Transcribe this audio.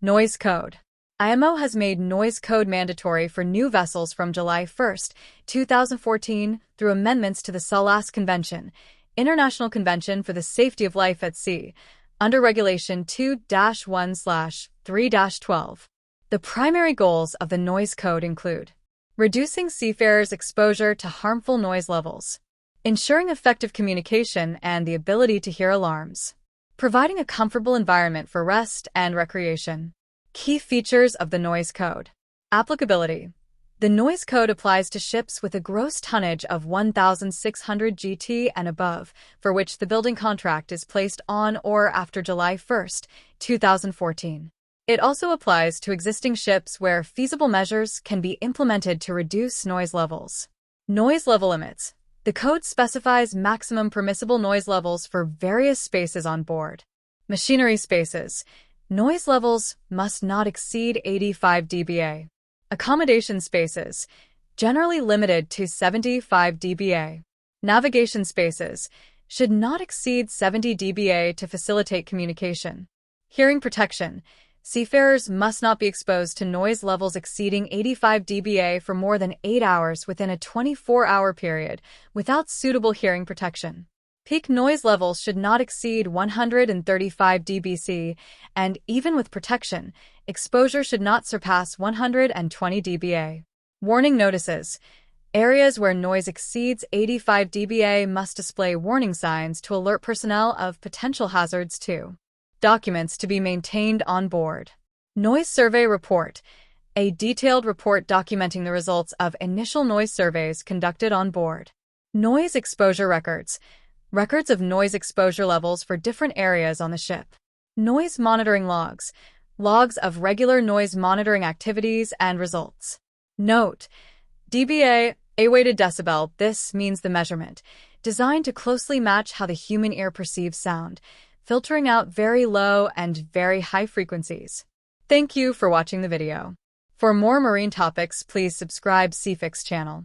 Noise code. IMO has made noise code mandatory for new vessels from July 1, 2014 through amendments to the SOLAS Convention, International Convention for the Safety of Life at Sea, under Regulation 2-1/3-12. The primary goals of the noise code include reducing seafarers' exposure to harmful noise levels, ensuring effective communication and the ability to hear alarms, providing a comfortable environment for rest and recreation. Key features of the noise code. Applicability. The noise code applies to ships with a gross tonnage of 1,600 GT and above, for which the building contract is placed on or after July 1, 2014. It also applies to existing ships where feasible measures can be implemented to reduce noise levels. Noise level limits. The code specifies maximum permissible noise levels for various spaces on board. Machinery spaces. Noise levels must not exceed 85 dBA. Accommodation spaces, generally limited to 75 dBA. Navigation spaces should not exceed 70 dBA to facilitate communication. Hearing protection. Seafarers must not be exposed to noise levels exceeding 85 dBA for more than 8 hours within a 24-hour period without suitable hearing protection. Peak noise levels should not exceed 135 dBc, and even with protection, exposure should not surpass 120 dBA. Warning notices. Areas where noise exceeds 85 dBA must display warning signs to alert personnel of potential hazards too. Documents to be maintained on board. Noise Survey Report. A detailed report documenting the results of initial noise surveys conducted on board. Noise Exposure Records. Records of noise exposure levels for different areas on the ship. Noise monitoring logs. Logs of regular noise monitoring activities and results. Note: dBA, a weighted decibel, this means the measurement, designed to closely match how the human ear perceives sound, filtering out very low and very high frequencies. Thank you for watching the video. For more marine topics, please subscribe CFIX channel.